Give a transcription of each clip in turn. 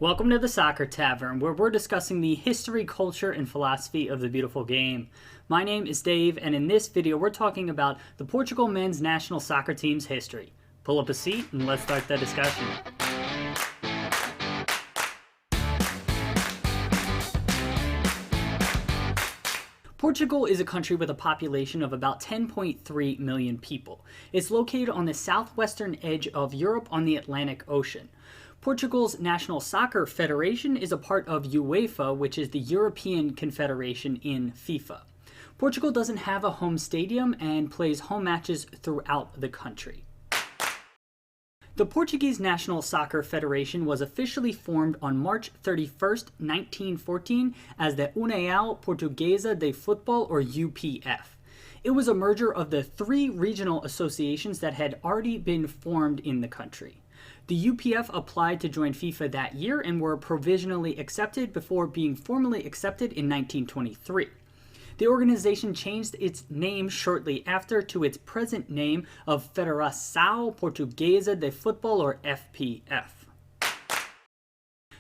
Welcome to the Soccer Tavern, where we're discussing the history, culture, and philosophy of the beautiful game. My name is Dave, and in this video we're talking about the Portugal men's national soccer team's history. Pull up a seat and let's start the discussion. Portugal is a country with a population of about 10.3 million people. It's located on the southwestern edge of Europe on the Atlantic Ocean. Portugal's National Soccer Federation is a part of UEFA, which is the European Confederation in FIFA. Portugal doesn't have a home stadium and plays home matches throughout the country. The Portuguese National Soccer Federation was officially formed on March 31st, 1914 as the União Portuguesa de Futebol, or UPF. It was a merger of the three regional associations that had already been formed in the country. The UPF applied to join FIFA that year and were provisionally accepted before being formally accepted in 1923. The organization changed its name shortly after to its present name of Federação Portuguesa de Futebol, or FPF.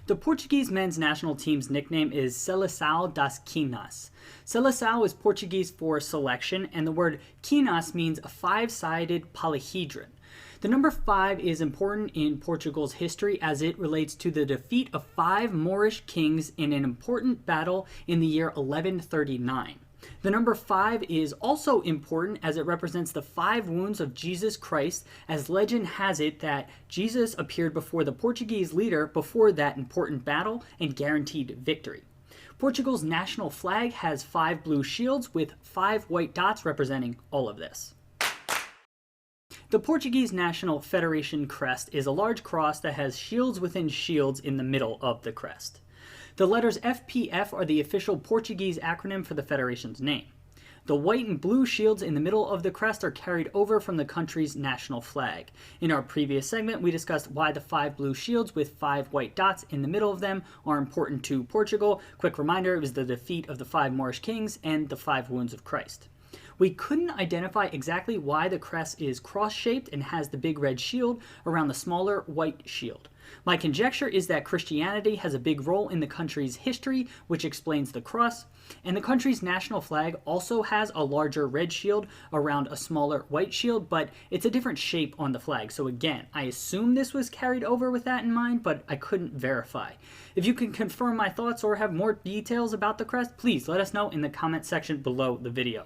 The Portuguese men's national team's nickname is Seleção das Quinas. Seleção is Portuguese for selection, and the word quinas means a five-sided polyhedron. The number 5 is important in Portugal's history as it relates to the defeat of 5 Moorish kings in an important battle in the year 1139. The number 5 is also important as it represents the 5 wounds of Jesus Christ, as legend has it that Jesus appeared before the Portuguese leader before that important battle and guaranteed victory. Portugal's national flag has 5 blue shields with 5 white dots representing all of this. The Portuguese National Federation crest is a large cross that has shields within shields in the middle of the crest. The letters FPF are the official Portuguese acronym for the federation's name. The white and blue shields in the middle of the crest are carried over from the country's national flag. In our previous segment, we discussed why the 5 blue shields with 5 white dots in the middle of them are important to Portugal. Quick reminder, it was the defeat of the 5 Moorish kings and the 5 wounds of Christ. We couldn't identify exactly why the crest is cross-shaped and has the big red shield around the smaller white shield. My conjecture is that Christianity has a big role in the country's history, which explains the cross, and the country's national flag also has a larger red shield around a smaller white shield, but it's a different shape on the flag. So again, I assume this was carried over with that in mind, but I couldn't verify. If you can confirm my thoughts or have more details about the crest, please let us know in the comment section below the video.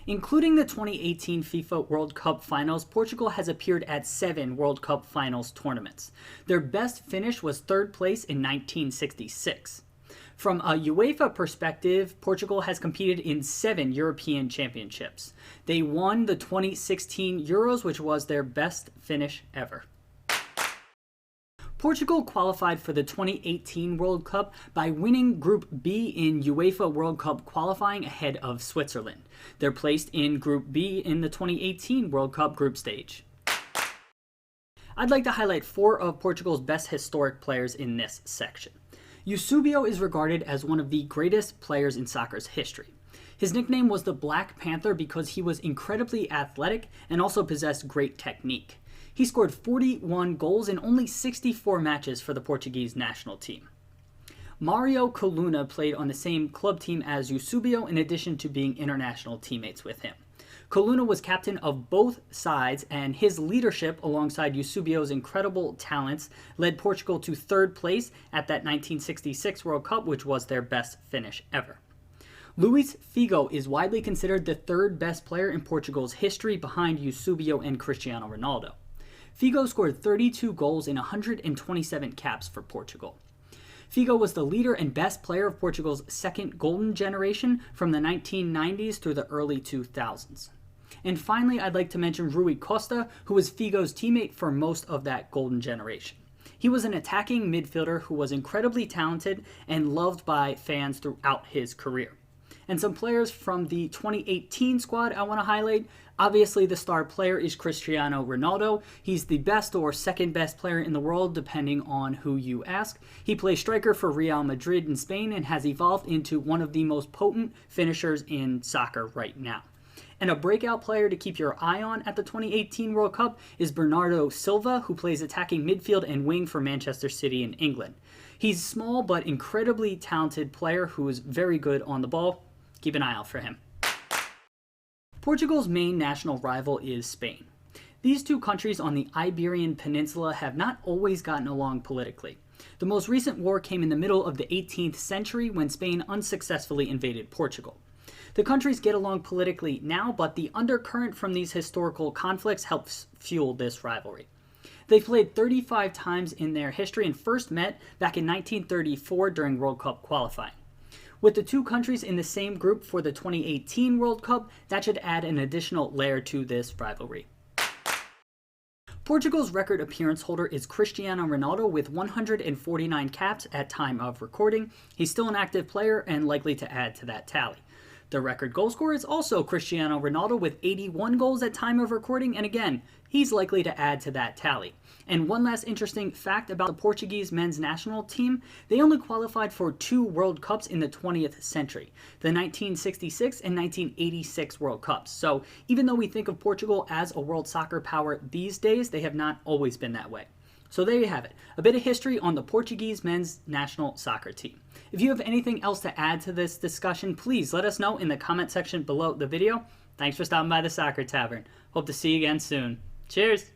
Including the 2018 FIFA World Cup finals, Portugal has appeared at 7 World Cup finals tournaments. Their best finish was 3rd place in 1966. From a UEFA perspective, Portugal has competed in 7 European championships. They won the 2016 Euros, which was their best finish ever. Portugal qualified for the 2018 World Cup by winning Group B in UEFA World Cup qualifying ahead of Switzerland. They're placed in Group B in the 2018 World Cup group stage. I'd like to highlight 4 of Portugal's best historic players in this section. Eusebio is regarded as one of the greatest players in soccer's history. His nickname was the Black Panther because he was incredibly athletic and also possessed great technique. He scored 41 goals in only 64 matches for the Portuguese national team. Mario Coluna played on the same club team as Eusebio in addition to being international teammates with him. Coluna was captain of both sides, and his leadership alongside Eusebio's incredible talents led Portugal to 3rd place at that 1966 World Cup, which was their best finish ever. Luís Figo is widely considered the 3rd best player in Portugal's history behind Eusebio and Cristiano Ronaldo. Figo scored 32 goals in 127 caps for Portugal. Figo was the leader and best player of Portugal's second golden generation from the 1990s through the early 2000s. And finally, I'd like to mention Rui Costa, who was Figo's teammate for most of that golden generation. He was an attacking midfielder who was incredibly talented and loved by fans throughout his career. And some players from the 2018 squad I want to highlight. Obviously, the star player is Cristiano Ronaldo. He's the best or second best player in the world, depending on who you ask. He plays striker for Real Madrid in Spain and has evolved into one of the most potent finishers in soccer right now. And a breakout player to keep your eye on at the 2018 World Cup is Bernardo Silva, who plays attacking midfield and wing for Manchester City in England. He's a small but incredibly talented player who is very good on the ball. Keep an eye out for him. Portugal's main national rival is Spain. These two countries on the Iberian Peninsula have not always gotten along politically. The most recent war came in the middle of the 18th century when Spain unsuccessfully invaded Portugal. The countries get along politically now, but the undercurrent from these historical conflicts helps fuel this rivalry. They've played 35 times in their history and first met back in 1934 during World Cup qualifying. With the two countries in the same group for the 2018 World Cup, that should add an additional layer to this rivalry. Portugal's record appearance holder is Cristiano Ronaldo with 149 caps at time of recording. He's still an active player and likely to add to that tally. The record goal scorer is also Cristiano Ronaldo with 81 goals at time of recording, and again, he's likely to add to that tally. And one last interesting fact about the Portuguese men's national team, they only qualified for 2 World Cups in the 20th century, the 1966 and 1986 World Cups. So even though we think of Portugal as a world soccer power these days, they have not always been that way. So there you have it, a bit of history on the Portuguese men's national soccer team. If you have anything else to add to this discussion, please let us know in the comment section below the video. Thanks for stopping by the Soccer Tavern. Hope to see you again soon. Cheers!